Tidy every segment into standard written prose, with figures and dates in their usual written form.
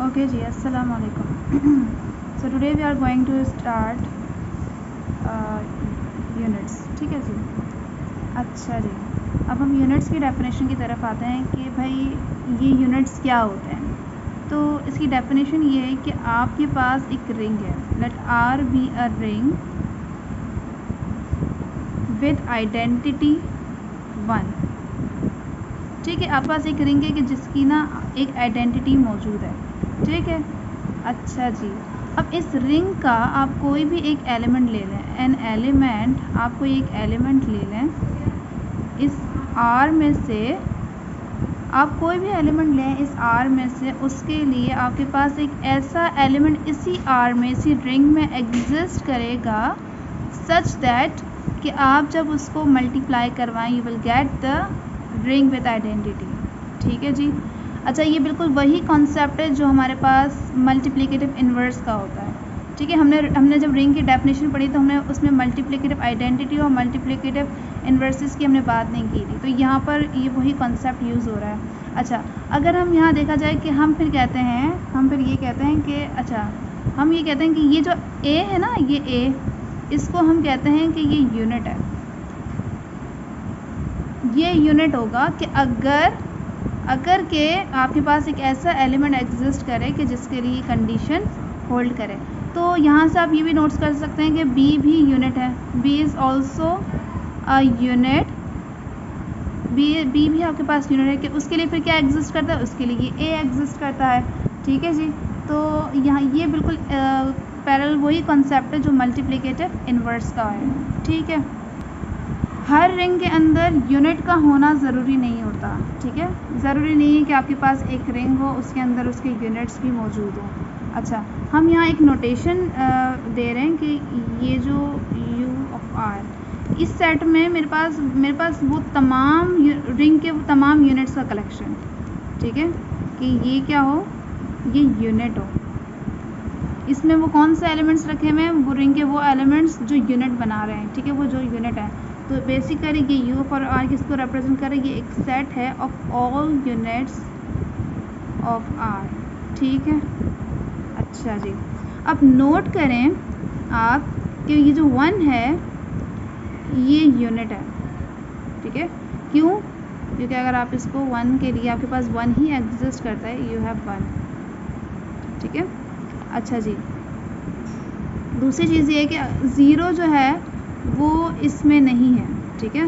Okay जी, अस्सलाम वालेकुम. So today we are going to start units. ठीक है जी. अच्छा जी, अब हम यूनिट्स की डेफिनेशन की तरफ आते हैं कि भाई ये यूनिट्स क्या होते हैं. तो इसकी डेफिनेशन ये है कि आपके पास एक रिंग है. Let R be a ring with identity 1. ठीक है, आपके पास एक रिंग है कि जिसकी ना एक आइडेंटिटी मौजूद है. ठीक है. अच्छा जी, अब इस रिंग का आप कोई भी एक एलिमेंट ले लें. एन एलिमेंट, आप कोई एक एलिमेंट ले लें इस आर में से. आप कोई भी एलिमेंट लें इस आर में से, उसके लिए आपके पास एक ऐसा एलिमेंट इसी आर में, इसी रिंग में एग्जिस्ट करेगा सच दैट कि आप जब उसको मल्टीप्लाई करवाएं you will get the ring with identity. ठीक है जी. अच्छा, ये बिल्कुल वही कॉन्सेप्ट है जो हमारे पास मल्टीप्लिकेटिव इन्वर्स का होता है. ठीक है, हमने जब रिंग की डेफिनेशन पढ़ी तो हमने उसमें मल्टीप्लिकेटिव आइडेंटिटी और मल्टीप्लिकेटिव इन्वर्सेस की हमने बात नहीं की थी. तो यहाँ पर ये वही कॉन्सेप्ट यूज़ हो रहा है. अच्छा, अगर हम यहाँ देखा जाए कि हम फिर ये कहते हैं कि अच्छा, हम ये कहते हैं कि ये जो ए है ना, ये ए, इसको हम कहते हैं कि ये यूनिट है. ये यूनिट होगा कि अगर के आपके पास एक ऐसा एलिमेंट एग्जिस्ट करे कि जिसके लिए कंडीशन होल्ड करे. तो यहाँ से आप ये भी नोट्स कर सकते हैं कि बी भी यूनिट है. B is also a unit. B भी आपके पास यूनिट है कि उसके लिए फिर क्या एग्जिस्ट करता है, उसके लिए ए एग्जिस्ट करता है. ठीक है जी. तो यहाँ ये बिल्कुल पैरेलल वही कॉन्सेप्ट है जो मल्टीप्लिकेटिव इन्वर्स का है. ठीक है. हर रिंग के अंदर यूनिट का होना ज़रूरी नहीं होता. ठीक है, ज़रूरी नहीं है कि आपके पास एक रिंग हो उसके अंदर उसके यूनिट्स भी मौजूद हों. अच्छा, हम यहाँ एक नोटेशन दे रहे हैं कि ये जो यू ऑफ आर, इस सेट में मेरे पास वो तमाम रिंग के तमाम यूनिट्स का कलेक्शन. ठीक है, कि ये क्या हो, ये यूनिट हो. इसमें वो कौन से एलिमेंट्स रखे हुए हैं, वो रिंग के वो एलिमेंट्स जो यूनिट बना रहे हैं. ठीक है, वो जो यूनिट है. तो बेसिकली ये यू फॉर आर किसको रिप्रेजेंट कर रही है, ये एक सेट है of all units of R. ठीक है. अच्छा जी, अब नोट करें आप कि ये जो 1 है ये यूनिट है. ठीक है, क्यों? क्योंकि अगर आप इसको 1 के लिए आपके पास 1 ही एग्जिस्ट करता है, यू हैव 1. ठीक है. अच्छा जी, दूसरी चीज़ ये है कि 0 जो है वो इसमें नहीं है. ठीक है,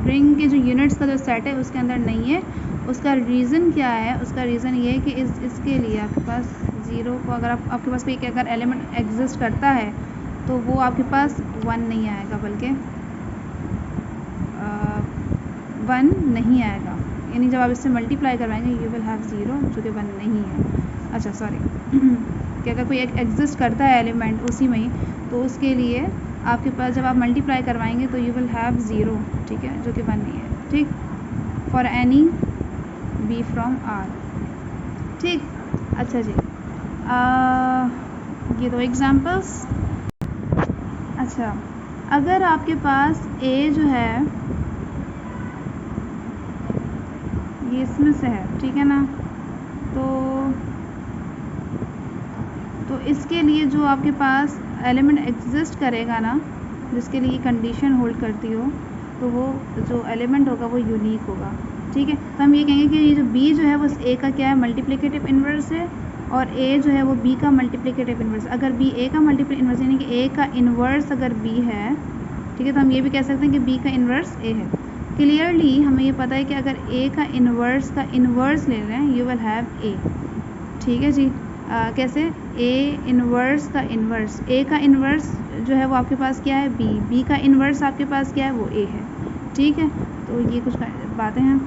रिंग के जो यूनिट्स का जो सेट है उसके अंदर नहीं है. उसका रीज़न क्या है? उसका रीज़न ये है कि इसके लिए आपके पास 0 को अगर आपके पास कोई अगर एलिमेंट एग्जिस्ट करता है तो वो आपके पास 1 नहीं आएगा, बल्कि 1 नहीं आएगा. यानी जब आप इससे मल्टीप्लाई करवाएंगे यू विल हैव 0 जो कि 1 नहीं है. अच्छा सॉरी कि अगर कोई एक एग्जिस्ट करता है एलिमेंट उसी में ही, तो उसके लिए आपके पास जब आप मल्टीप्लाई करवाएंगे तो यू विल हैव 0. ठीक है, जो कि 1 नहीं है. ठीक, for any B from R. ठीक. अच्छा जी, ये दो एग्जांपल्स. अच्छा, अगर आपके पास ए जो है ये इसमें से है, ठीक है ना, तो इसके लिए जो आपके पास एलिमेंट एग्जिस्ट करेगा ना, जिसके लिए कंडीशन होल्ड करती हो, तो वो जो एलिमेंट होगा वो यूनिक होगा. ठीक है, तो हम ये कहेंगे कि ये जो बी जो है वो ए का क्या है, मल्टीप्लिकेटिव इन्वर्स है, और ए जो है वो बी का मल्टीप्लिकेटिव इन्वर्स. अगर बी ए का मल्टीप्लिकेटिव इन्वर्स यानी कि ए का इन्वर्स अगर बी है, ठीक है, तो हम ये भी कह सकते हैं कि बी का इन्वर्स ए है. क्लियरली हमें ये पता है कि अगर ए का इन्वर्स ले रहे हैं यू विल हैव ए. ठीक है जी. कैसे? ए इन्वर्स का इन्वर्स, ए का इन्वर्स जो है वो आपके पास क्या है, बी. बी का इन्वर्स आपके पास क्या है, वो ए है. ठीक है, तो ये कुछ बातें हैं.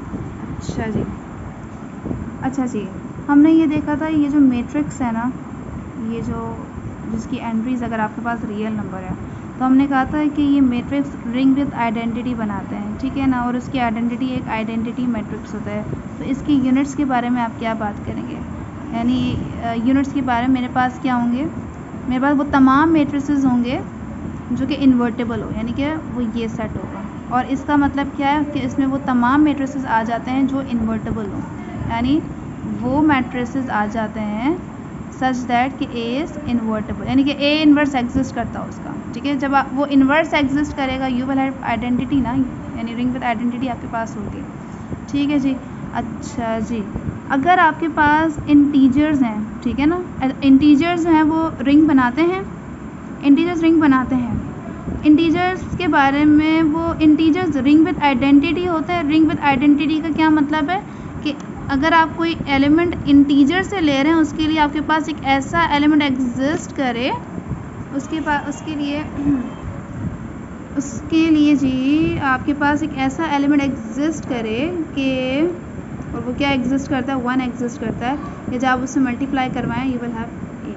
अच्छा जी, हमने ये देखा था ये जो मैट्रिक्स है ना, ये जो जिसकी एंट्रीज अगर आपके पास रियल नंबर है, तो हमने कहा था कि ये मैट्रिक्स रिंग विद आइडेंटिटी बनाते हैं. ठीक है ना, और उसकी आइडेंटिटी एक आइडेंटिटी मैट्रिक्स होता है. तो इसकी यूनिट्स के बारे में आप क्या बात करेंगे, यानी यूनिट्स के बारे में मेरे पास क्या होंगे, मेरे पास वो तमाम मैट्रिसेस होंगे जो कि इन्वर्टेबल हो, यानी कि वो ये सेट होगा. और इसका मतलब क्या है कि इसमें वो तमाम मैट्रिसेस आ जाते हैं जो इन्वर्टेबल हो, यानी वो मैट्रिसेस आ जाते हैं सच दैट कि ए इज़ इन्वर्टेबल, यानी कि ए इन्वर्स एग्जिस्ट करता है उसका, ठीक है। जब आप वो इन्वर्स एग्जिस्ट करेगा यू विल हैव आइडेंटिटी ना, यानी रिंग विद आइडेंटिटी आपके पास होगी, ठीक है जी। अच्छा जी, अगर आपके पास इंटीजर्स हैं, ठीक है ना, इंटीजर्स हैं वो रिंग बनाते हैं, इंटीजर्स रिंग बनाते हैं। इंटीजर्स के बारे में, वो इंटीजर्स रिंग विद आइडेंटिटी होते हैं। रिंग विद आइडेंटिटी का क्या मतलब है कि अगर आप कोई एलिमेंट इंटीजर से ले रहे हैं उसके लिए आपके पास एक ऐसा एलिमेंट एग्जिस्ट करे, उसके लिए जी आपके पास एक ऐसा एलिमेंट एग्जिस्ट करे कि, और वो क्या एग्जिस्ट करता है, 1 एग्जिस्ट करता है, या जब आप उससे मल्टीप्लाई करवाएं यू विल हैव ए,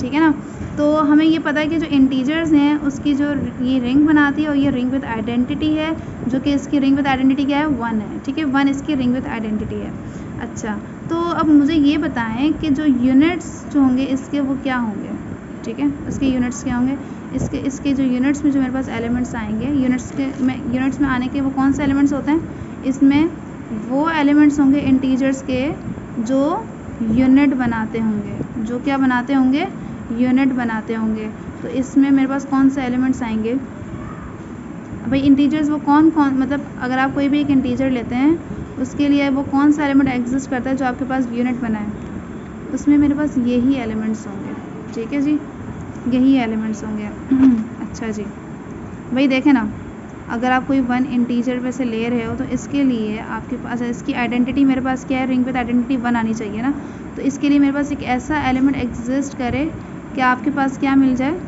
ठीक है ना। तो हमें ये पता है कि जो इंटीजर्स हैं उसकी जो ये रिंग बनाती है और ये रिंग विद आइडेंटिटी है, जो कि इसकी रिंग विद आइडेंटिटी क्या है, 1 है, ठीक है। 1 इसकी रिंग विद आइडेंटिटी है। अच्छा, तो अब मुझे ये बताएं कि जो यूनिट्स जो होंगे इसके वो क्या होंगे, ठीक है। इसके यूनिट्स क्या होंगे, इसके जो यूनिट्स में जो मेरे पास एलिमेंट्स आएंगे, यूनिट्स में आने के वो कौन से एलिमेंट्स होते हैं, इसमें वो एलिमेंट्स होंगे इंटीजर्स के जो यूनिट बनाते होंगे, जो क्या बनाते होंगे, यूनिट बनाते होंगे। तो इसमें मेरे पास कौन से एलिमेंट्स आएंगे भाई, इंटीजर्स वो कौन मतलब अगर आप कोई भी एक इंटीजर लेते हैं उसके लिए वो कौन सा एलिमेंट एग्जिस्ट करता है जो आपके पास यूनिट बनाए, उसमें मेरे पास यही एलिमेंट्स होंगे, ठीक है जी, यही एलिमेंट्स होंगे। अच्छा जी, भाई देखें ना, अगर आप कोई 1 इंटीजर में से ले रहे हो तो इसके लिए आपके पास इसकी आइडेंटिटी मेरे पास क्या है, रिंग विद आइडेंटिटी 1 आनी चाहिए ना। तो इसके लिए मेरे पास एक ऐसा एलिमेंट एग्जिस्ट करे कि आपके पास क्या मिल जाए,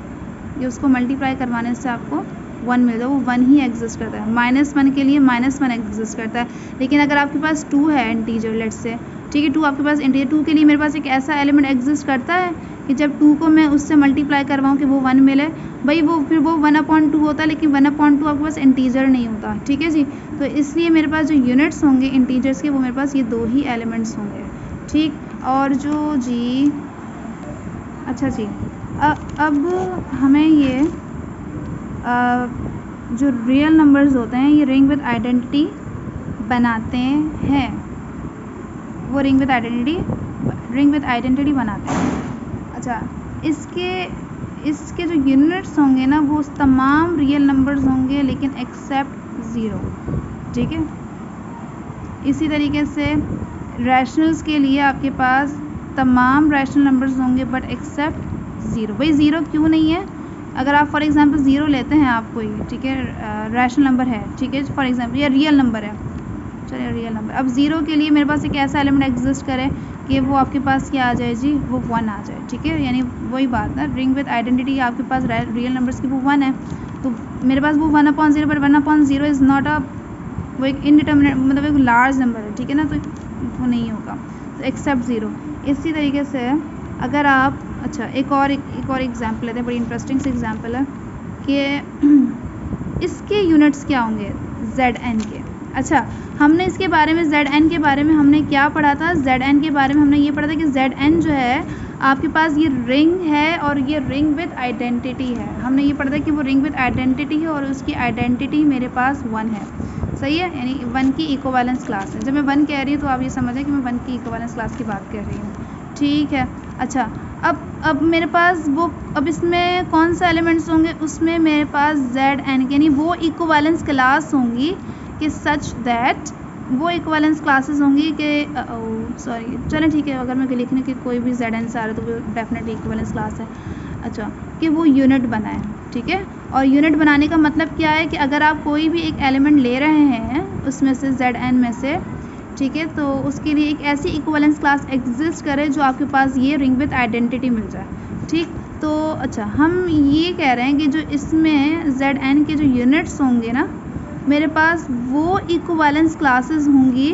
ये उसको मल्टीप्लाई करवाने से आपको 1 मिल जाए, वो 1 ही एग्जिस्ट करता है। -1 के लिए -1 एग्जिस्ट करता है। लेकिन अगर आपके पास 2 है इंटीजर लेट्स से, ठीक है, 2 आपके पास इंटीजर, 2 के लिए मेरे पास एक ऐसा एलिमेंट एग्जिस्ट करता है कि जब 2 को मैं उससे मल्टीप्लाई करवाऊँ कि वो 1 मिले, भाई वो फिर वो 1/2 होता है, लेकिन 1/2 आपके पास इंटीजर नहीं होता, ठीक है जी। तो इसलिए मेरे पास जो यूनिट्स होंगे इंटीजर्स के वो मेरे पास ये 2 ही एलिमेंट्स होंगे, ठीक। और जो जी, अच्छा जी, अब हमें ये जो रियल नंबर्स होते हैं ये रिंग विद आइडेंटिटी बनाते हैं, वो रिंग विद आइडेंटिटी बनाते हैं। अच्छा, इसके जो यूनिट्स होंगे ना वो तमाम रियल नंबर्स होंगे लेकिन एक्सेप्ट 0, ठीक है। इसी तरीके से रैशनल्स के लिए आपके पास तमाम रैशनल नंबर्स होंगे बट एक्सेप्ट 0। भाई 0 क्यों नहीं है, अगर आप फॉर एग्जांपल 0 लेते हैं आप कोई, ठीक है, रैशनल नंबर है, ठीक है, फॉर एग्जांपल या रियल नंबर है, चलिए रियल नंबर, अब 0 के लिए मेरे पास एक ऐसा एलिमेंट एग्जिस्ट करे कि वो आपके पास क्या आ जाए जी, वो 1 आ जाए, ठीक है। यानी वही बात ना, रिंग विद आइडेंटिटी आपके पास रियल नंबर्स की वो 1 है, तो मेरे पास वो 1/0, बट 1/0 इज़ नॉट अ, वो एक इनडिटर्मिनेट मतलब एक लार्ज नंबर है, ठीक है ना, तो वो नहीं होगा, तो एक्सेप्ट 0। इसी तरीके से अगर आप, अच्छा एक और एग्जांपल लेते हैं, बड़ी इंटरेस्टिंग सी एग्जांपल है कि इसके यूनिट्स क्या होंगे, Zn के। अच्छा, हमने इसके बारे में Zn के बारे में हमने क्या पढ़ा था, Zn के बारे में हमने ये पढ़ा था कि Zn जो है आपके पास ये रिंग है और ये रिंग विद आइडेंटिटी है। हमने ये पढ़ा था कि वो रिंग विद आइडेंटिटी है और उसकी आइडेंटिटी मेरे पास 1 है, सही है, यानी 1 की इक्विवेलेंस क्लास है। जब मैं 1 कह रही हूँ तो आप ये समझें कि मैं 1 की इक्विवेलेंस क्लास की बात कर रही हूँ, ठीक है। अच्छा, अब मेरे पास वो, अब इसमें कौन सा एलिमेंट्स होंगे, उसमें मेरे पास Zn यानी वो इक्विवेलेंस क्लास होंगी कि सच दैट, वो इक्विवेलेंस क्लासेस होंगी कि सॉरी चलें ठीक है, अगर मैं लिखने की कोई भी Zn से आ रहा है तो वो डेफिनेटली इक्विवेलेंस क्लास है। अच्छा, कि वो यूनिट बनाए, ठीक है। और यूनिट बनाने का मतलब क्या है कि अगर आप कोई भी एक एलिमेंट ले रहे हैं उसमें से Zn में से, ठीक है, तो उसके लिए एक ऐसी इक्विवेलेंस क्लास एग्जिस्ट करे जो आपके पास ये रिंग विद आइडेंटिटी मिल जाए, ठीक। तो अच्छा, हम ये कह रहे हैं कि जो इसमें Zn के जो यूनिट्स होंगे ना, मेरे पास वो इक्विवेलेंस क्लासेस होंगी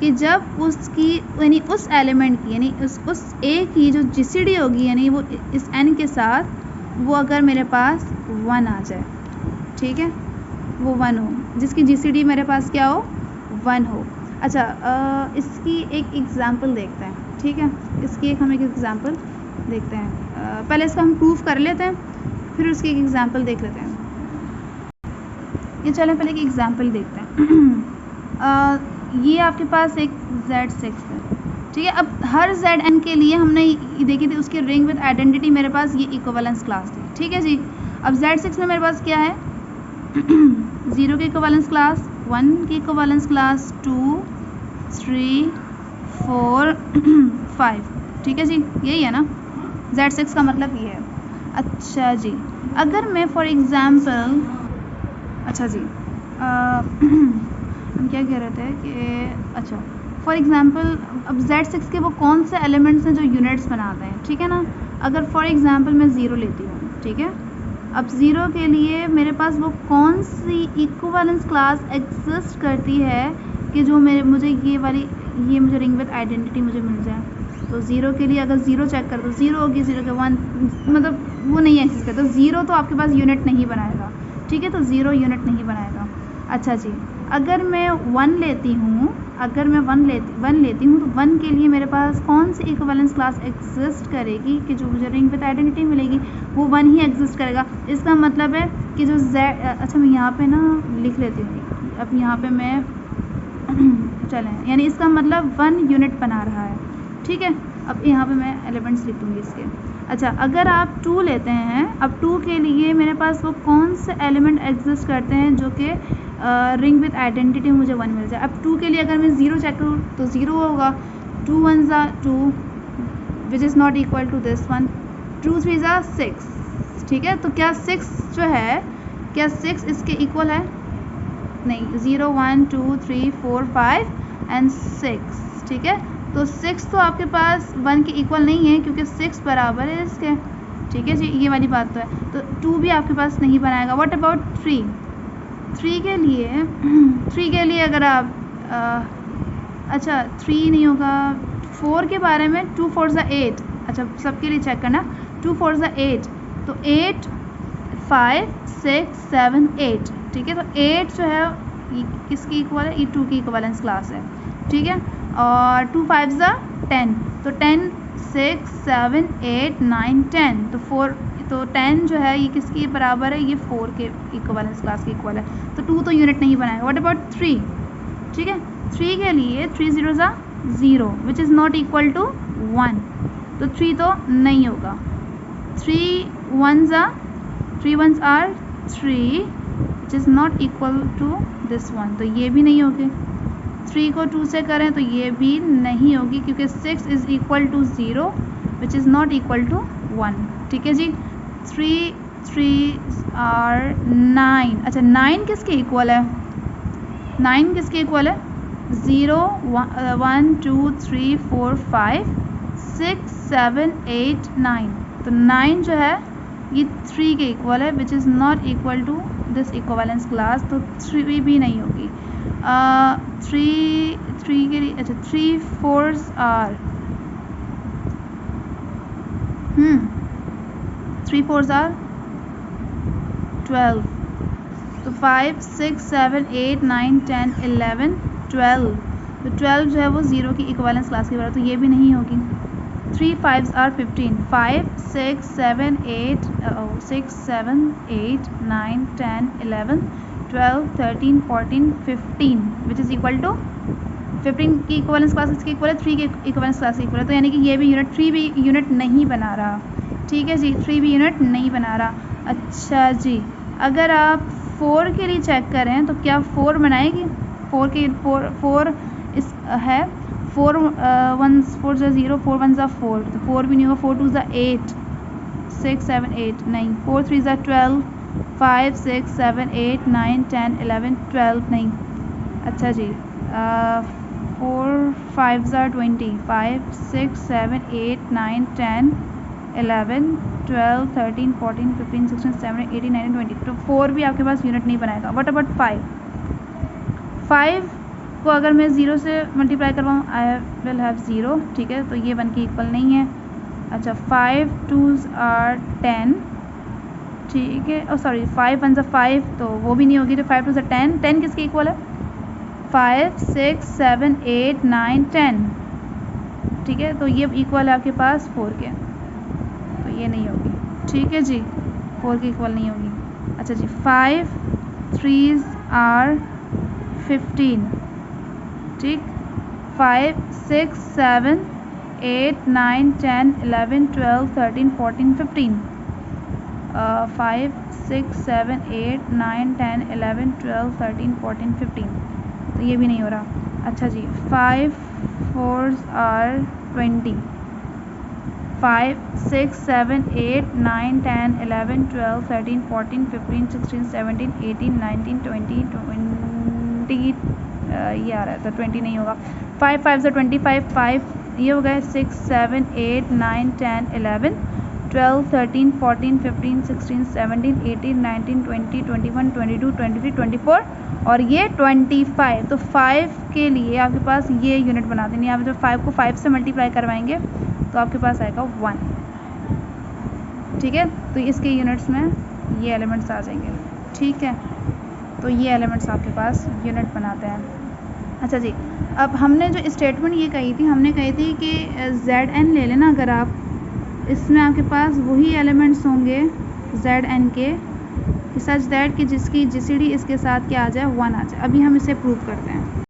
कि जब उसकी, यानी उस एलिमेंट की, यानी उस ए की जो जीसीडी होगी, यानी वो इस n के साथ, वो अगर मेरे पास 1 आ जाए, ठीक है, वो 1 हो, जिसकी जीसीडी मेरे पास क्या हो, 1 हो। अच्छा, इसकी एक एग्ज़ाम्पल देखते हैं, ठीक है, इसकी हम एक एग्ज़ाम्पल देखते हैं। पहले इसका हम प्रूफ कर लेते हैं, फिर उसकी एक एग्ज़ाम्पल देख लेते हैं। ये चलें पहले एक एग्ज़ाम्पल देखते हैं। ये आपके पास एक Z6 है, ठीक है। अब हर Zn के लिए हमने देखी थी उसकी रिंग विद आइडेंटिटी, मेरे पास ये इक्विवेलेंस क्लास थी, ठीक है जी। अब Z6 में मेरे पास क्या है 0 की इक्विवेलेंस क्लास, 1 की इक्विवेलेंस क्लास, 2 3 4 5, ठीक है जी, यही है ना। Z6 का मतलब ये है। अच्छा जी, अगर मैं फॉर एग्ज़ाम्पल, अच्छा जी हम क्या कह रहे थे कि अच्छा फॉर एग्ज़ाम्पल अब Z6 के वो कौन से एलिमेंट्स हैं जो यूनिट्स बनाते हैं, ठीक है ना। अगर फॉर एग्ज़ाम्पल मैं 0 लेती हूँ, ठीक है। अब 0 के लिए मेरे पास वो कौन सी इक्विवेलेंस क्लास एग्जिस्ट करती है कि जो मुझे ये मुझे रिंग विद आइडेंटिटी मुझे मिल जाए। तो 0 के लिए अगर 0 चेक कर दो, 0 होगी, 0 के 1 मतलब वो नहीं एग्जिस्ट करता, 0 तो आपके पास यूनिट नहीं बनाएगा, ठीक है। तो 0 यूनिट नहीं बनाएगा। अच्छा जी, अगर मैं 1 लेती हूँ, अगर मैं 1 लेती हूँ तो 1 के लिए मेरे पास कौन सी इक्विवेलेंस क्लास एग्जिस्ट करेगी कि जो मुझे रिंग विद आइडेंटिटी मिलेगी वो 1 ही एग्जिस्ट करेगा। इसका मतलब है कि जो अच्छा मैं यहाँ पे ना लिख लेती हूँ, अब यहाँ पे मैं चलें, यानी इसका मतलब 1 यूनिट बना रहा है, ठीक है। अब यहाँ पे मैं एलिमेंट्स लिख दूँगी इसके। अच्छा, अगर आप 2 लेते हैं, अब 2 के लिए मेरे पास वो कौन से एलिमेंट एग्जिस्ट करते हैं जो कि रिंग विद आइडेंटिटी मुझे 1 मिल जाए। अब 2 के लिए अगर मैं 0 चेक करूँ तो 0 होगा, 2 1 2 which is not equal to this one, 2 3 6, ठीक है। तो क्या 6 जो है, क्या 6 इसके इक्वल है? नहीं, 0 1 2 3 4 5 एंड 6, ठीक है। तो 6 तो आपके पास 1 के इक्वल नहीं है क्योंकि 6 बराबर है इसके, ठीक है जी, ये वाली बात तो है। तो 2 भी आपके पास नहीं बनाएगा। What about 3? 3 के लिए अगर आप अच्छा 3 नहीं होगा, 4 के बारे में 2 4 8, अच्छा सबके लिए चेक करना, 2 4 8, तो 8 5 6 7 8, ठीक है। तो 8 जो है ये किसकी इक्वल है? ये 2 की इक्विवेलेंस क्लास है, ठीक है। और 2 5 10, तो 10 6 7 8 9 10, तो 10 जो है ये किसकी बराबर है? ये 4 के इक्विवेलेंस क्लास की इक्वल है। तो 2 तो यूनिट नहीं बनाएगा। What about 3? ठीक है, 3 के लिए 3 0 0 which is not equal to 1, तो 3 तो नहीं होगा। 3 1s are 3 which is not equal to this one, तो ये भी नहीं होगी। 3 को 2 से करें तो ये भी नहीं होगी क्योंकि 6 is equal to 0 which is not equal to 1, ठीक है जी। 3 3 are 9, अच्छा 9 किसके इक्वल है? 9 किसके इक्वल है? 0 1 2 3 4 5 6 7 8 9, तो 9 जो है ये 3 के इक्वल है which is not equal to this equivalence class, तो 3 भी नहीं होगी। 3 के लिए अच्छा 3 4s are 3 4s are 12, तो 5 6 7 8 9 10 11 12, तो 12 जो है वो 0 की इक्विवेलेंस क्लास के बराबर, तो ये भी नहीं होगी। 3 5s are 15, 5 6 7 8 6 7 8 9 10 11 12 13 14 15 which is equal to 15 की इक्विवेलेंस क्लास इसकी इक्वल है 3 की इक्विवेलेंस क्लास की इक्वल है, तो यानी कि ये भी यूनिट 3 भी यूनिट नहीं बना रहा, ठीक है जी, 3 भी यूनिट नहीं बना रहा। अच्छा जी, अगर आप 4 के लिए चेक करें तो क्या 4 बनाएगी? 4 इस है 4 1 4 0, 4 1 4, तो 4 भी नहीं होगा। 4 2 8 6 7 8 नहीं, 4 3 12 5 6 7 8 9 10 11 12 नहीं। अच्छा जी, 4 5 20, 5 6 7 8 9 10 11 12 13 14 15 16 17 18 19 20, तो 4 भी आपके पास यूनिट नहीं बनाएगा। What about 5? 5 को अगर मैं 0 से मल्टीप्लाई करवाऊँ आई विल हैव 0, ठीक है, तो ये 1 की इक्वल नहीं है। अच्छा 5 2s are 10, ठीक है, सॉरी 5 1 5, तो वो भी नहीं होगी, तो 5 2 10, 10 किसके इक्वल है? 5 6 7 8 9 10, ठीक है, तो ये इक्वल है आपके पास 4 के, तो ये नहीं होगी, ठीक है जी, 4 के इक्वल नहीं होगी। अच्छा जी, 5 3s are 15, ठीक। 5 6 7 8 9 10 11 12 13 14 15 5 6 7 8 9 10 11 12 13 14 15 तो ये भी नहीं हो रहा। अच्छा जी, 5 4s are 20 5 6 7 8 9 10 11 12 13 14 15 16 17 18 19 20 20 ये आ रहा है तो 20 नहीं होगा। 5 5 से 25 5 ये हो गए 6 7 8 9 10 11 12 13 14 15 16 17 18 19 20 21 22 23 24 और ये 25। तो 5 के लिए आपके पास ये यूनिट बना देनी है। आप जब 5 को 5 से मल्टीप्लाई करवाएंगे तो आपके पास आएगा 1। ठीक है, तो इसके यूनिट्स में ये एलिमेंट्स आ जाएंगे। ठीक है, तो ये एलिमेंट्स आपके पास यूनिट बनाते हैं। अच्छा जी, अब हमने जो स्टेटमेंट ये कही थी, हमने कही थी कि Zn ले लेना अगर आप, इसमें आपके पास वही एलिमेंट्स होंगे Zn के सच दैट कि जिसकी GCD इसके साथ क्या आ जाए 1 आ जाए। अभी हम इसे प्रूव करते हैं।